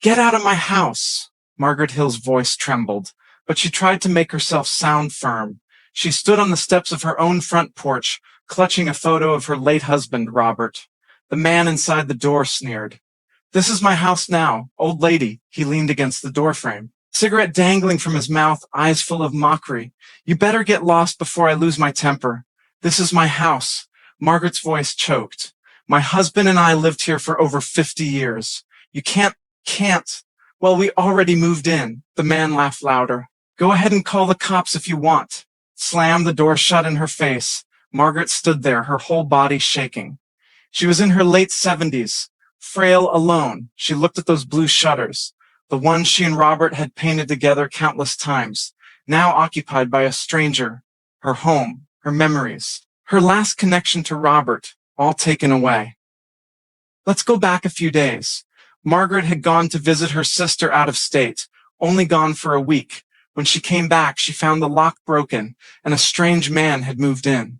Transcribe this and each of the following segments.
Get out of my house! Margaret Hill's voice trembled, but she tried to make herself sound firm. She stood on the steps of her own front porch, clutching a photo of her late husband, Robert. The man inside the door sneered. This is my house now, old lady. He leaned against the doorframe, cigarette dangling from his mouth, eyes full of mockery. You better get lost before I lose my temper. This is my house. Margaret's voice choked. My husband and I lived here for over 50 years. You can't. Well, we already moved in. The man laughed louder. Go ahead and call the cops if you want. Slammed the door shut in her face. Margaret stood there, her whole body shaking. She was in her late 70s, frail, alone. She looked at those blue shutters, the ones she and Robert had painted together countless times, now occupied by a stranger, her home, her memories, her last connection to Robert, all taken away. Let's go back a few days. Margaret had gone to visit her sister out of state, only gone for a week. When she came back, she found the lock broken, and a strange man had moved in.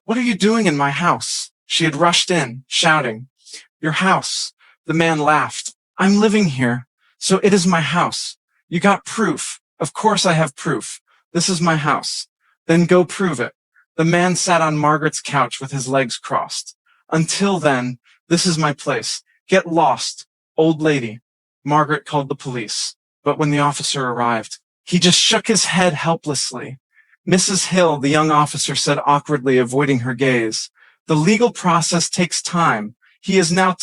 What are you doing in my house? She had rushed in, shouting. Your house. The man laughed. I'm living here, so it is my house. You got proof. Of course I have proof. This is my house. Then go prove it. The man sat on Margaret's couch with his legs crossed. Until then, this is my place. Get lost, old lady. Margaret called the police, but when the officer arrived, he just shook his head helplessly. Mrs. Hill, the young officer said awkwardly, avoiding her gaze. The legal process takes time. He is now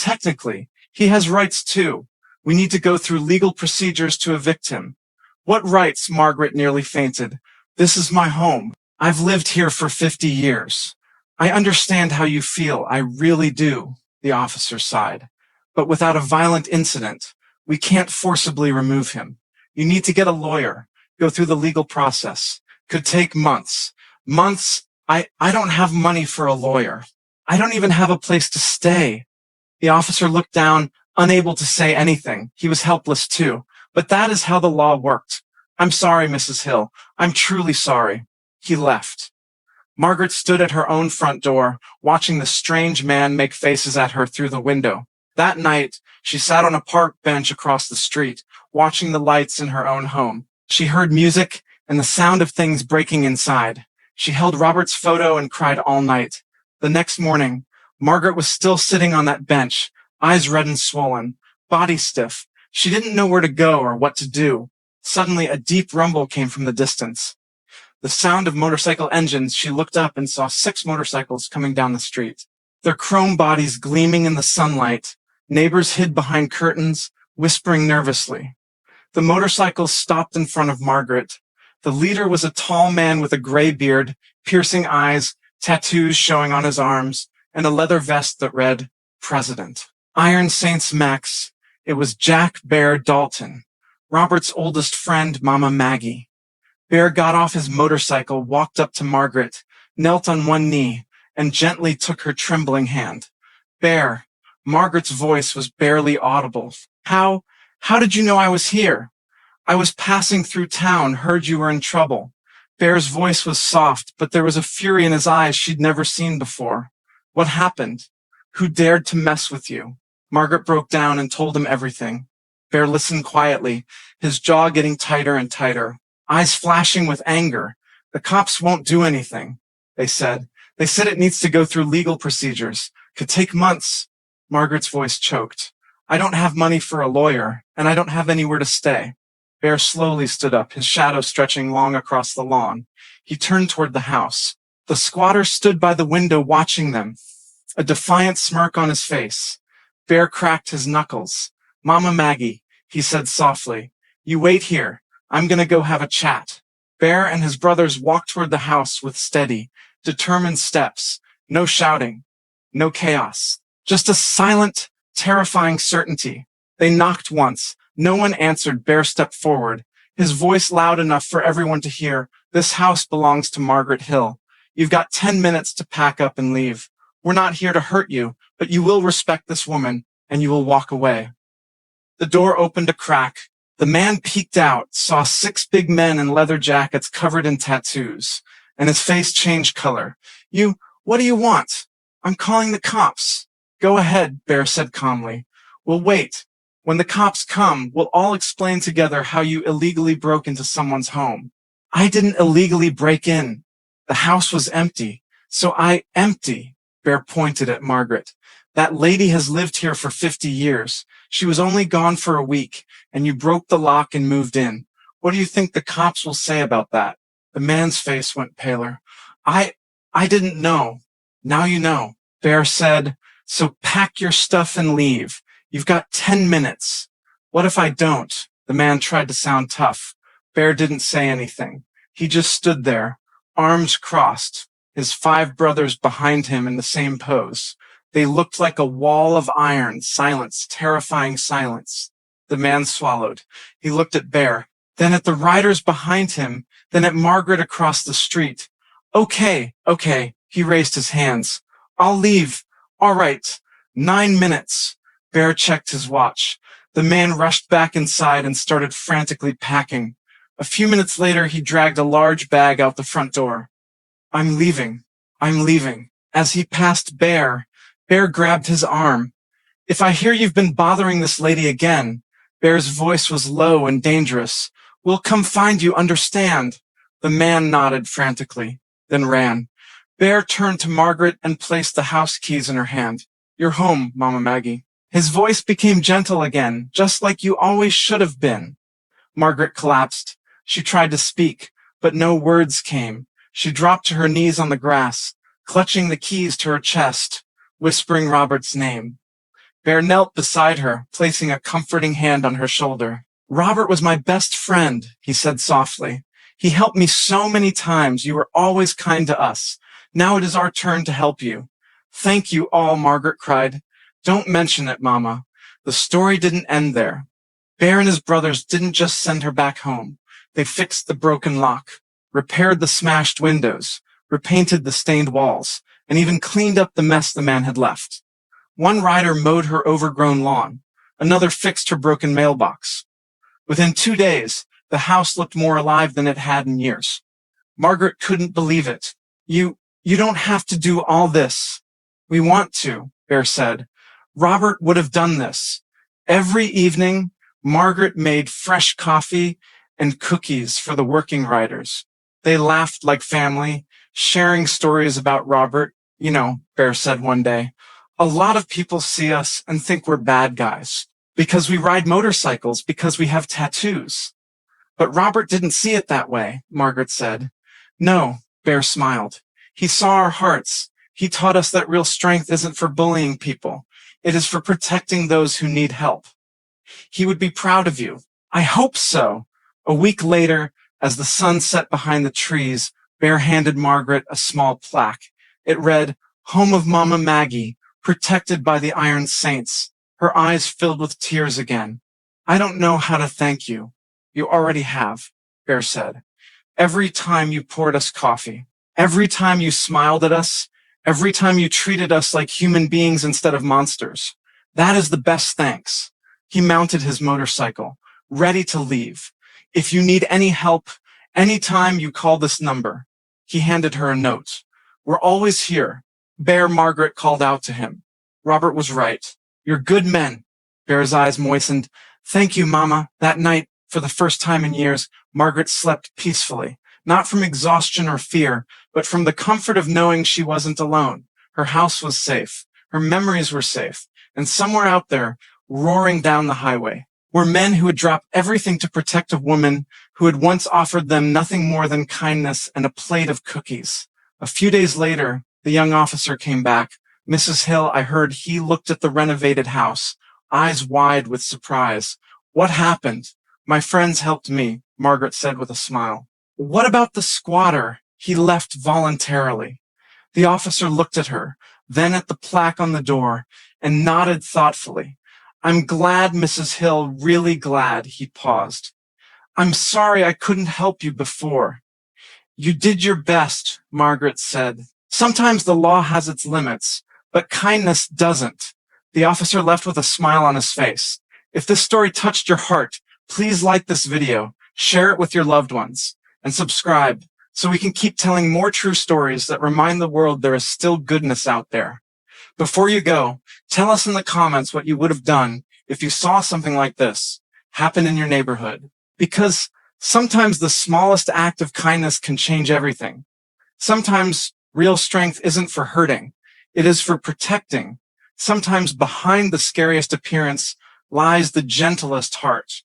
he has rights too. We need to go through legal procedures to evict him. What rights? Margaret nearly fainted. This is my home. I've lived here for 50 years. I understand how you feel. I really do, the officer sighed. But without a violent incident, we can't forcibly remove him. You need to get a lawyer, go through the legal process. Could take months. Months? I don't have money for a lawyer. I don't even have a place to stay. The officer looked down, unable to say anything. He was helpless too. But that is how the law worked. I'm sorry, Mrs. Hill. I'm truly sorry. He left. Margaret stood at her own front door, watching the strange man make faces at her through the window. That night, she sat on a park bench across the street, watching the lights in her own home. She heard music and the sound of things breaking inside. She held Robert's photo and cried all night. The next morning, Margaret was still sitting on that bench, eyes red and swollen, body stiff. She didn't know where to go or what to do. Suddenly, a deep rumble came from the distance. The sound of motorcycle engines. She looked up and saw 6 motorcycles coming down the street, their chrome bodies gleaming in the sunlight. Neighbors hid behind curtains, whispering nervously. The motorcycles stopped in front of Margaret. The leader was a tall man with a gray beard, piercing eyes, tattoos showing on his arms, and a leather vest that read, President. Iron Saints Max. It was Jack Bear Dalton, Robert's oldest friend, Mama Maggie. Bear got off his motorcycle, walked up to Margaret, knelt on one knee, and gently took her trembling hand. Bear. Margaret's voice was barely audible. How did you know I was here? I was passing through town, heard you were in trouble. Bear's voice was soft, but there was a fury in his eyes she'd never seen before. What happened? Who dared to mess with you? Margaret broke down and told him everything. Bear listened quietly, his jaw getting tighter and tighter, eyes flashing with anger. The cops won't do anything, they said. They said it needs to go through legal procedures. Could take months. Margaret's voice choked. I don't have money for a lawyer, and I don't have anywhere to stay. Bear slowly stood up, his shadow stretching long across the lawn. He turned toward the house. The squatter stood by the window watching them, a defiant smirk on his face. Bear cracked his knuckles. Mama Maggie, he said softly, you wait here. I'm gonna go have a chat. Bear and his brothers walked toward the house with steady, determined steps. No shouting, no chaos. Just a silent, terrifying certainty. They knocked once. No one answered. Bear stepped forward, his voice loud enough for everyone to hear. This house belongs to Margaret Hill. You've got 10 minutes to pack up and leave. We're not here to hurt you, but you will respect this woman, and you will walk away. The door opened a crack. The man peeked out, saw 6 big men in leather jackets covered in tattoos, and his face changed color. What do you want? I'm calling the cops. Go ahead, Bear said calmly. We'll wait. When the cops come, we'll all explain together how you illegally broke into someone's home. I didn't illegally break in. The house was empty. So empty. Bear pointed at Margaret. That lady has lived here for 50 years. She was only gone for a week, and you broke the lock and moved in. What do you think the cops will say about that? The man's face went paler. I, I didn't know. Now you know. Bear said, so pack your stuff and leave. You've got 10 minutes. What if I don't? The man tried to sound tough. Bear didn't say anything. He just stood there, arms crossed, his 5 brothers behind him in the same pose. They looked like a wall of iron, silence, terrifying silence. The man swallowed. He looked at Bear, then at the riders behind him, then at Margaret across the street. Okay. He raised his hands. I'll leave. All right. 9 minutes. Bear checked his watch. The man rushed back inside and started frantically packing. A few minutes later, he dragged a large bag out the front door. I'm leaving. As he passed Bear grabbed his arm. If I hear you've been bothering this lady again, Bear's voice was low and dangerous. We'll come find you, understand? The man nodded frantically, then ran. Bear turned to Margaret and placed the house keys in her hand. You're home, Mama Maggie. His voice became gentle again, just like you always should have been. Margaret collapsed. She tried to speak, but no words came. She dropped to her knees on the grass, clutching the keys to her chest, whispering Robert's name. Bear knelt beside her, placing a comforting hand on her shoulder. Robert was my best friend, he said softly. He helped me so many times. You were always kind to us. Now it is our turn to help you. Thank you all, Margaret cried. Don't mention it, Mama. The story didn't end there. Bear and his brothers didn't just send her back home. They fixed the broken lock, repaired the smashed windows, repainted the stained walls, and even cleaned up the mess the man had left. One rider mowed her overgrown lawn. Another fixed her broken mailbox. Within 2 days, the house looked more alive than it had in years. Margaret couldn't believe it. You don't have to do all this. We want to, Bear said. Robert would have done this. Every evening, Margaret made fresh coffee and cookies for the working riders. They laughed like family, sharing stories about Robert. You know, Bear said one day, a lot of people see us and think we're bad guys because we ride motorcycles, because we have tattoos. But Robert didn't see it that way, Margaret said. No, Bear smiled. He saw our hearts. He taught us that real strength isn't for bullying people. It is for protecting those who need help. He would be proud of you. I hope so. A week later, as the sun set behind the trees, Bear handed Margaret a small plaque. It read, Home of Mama Maggie, protected by the Iron Saints. Her eyes filled with tears again. I don't know how to thank you. You already have, Bear said. Every time you poured us coffee, every time you smiled at us, every time you treated us like human beings instead of monsters. That is the best thanks. He mounted his motorcycle, ready to leave. If you need any help, anytime you call this number. He handed her a note. We're always here. Bear, Margaret called out to him. Robert was right. You're good men. Bear's eyes moistened. Thank you, Mama. That night, for the first time in years, Margaret slept peacefully, not from exhaustion or fear, but from the comfort of knowing she wasn't alone. Her house was safe. Her memories were safe. And somewhere out there, roaring down the highway, were men who had dropped everything to protect a woman who had once offered them nothing more than kindness and a plate of cookies. A few days later, the young officer came back. Mrs. Hill, I heard he looked at the renovated house, eyes wide with surprise. What happened? My friends helped me, Margaret said with a smile. What about the squatter? He left voluntarily. The officer looked at her, then at the plaque on the door, and nodded thoughtfully. I'm glad, Mrs. Hill, really glad, he paused. I'm sorry I couldn't help you before. You did your best, Margaret said. Sometimes the law has its limits, but kindness doesn't. The officer left with a smile on his face. If this story touched your heart, please like this video, share it with your loved ones, and subscribe so we can keep telling more true stories that remind the world there is still goodness out there. Before you go, tell us in the comments what you would have done if you saw something like this happen in your neighborhood. Because sometimes the smallest act of kindness can change everything. Sometimes real strength isn't for hurting, it is for protecting. Sometimes behind the scariest appearance lies the gentlest heart.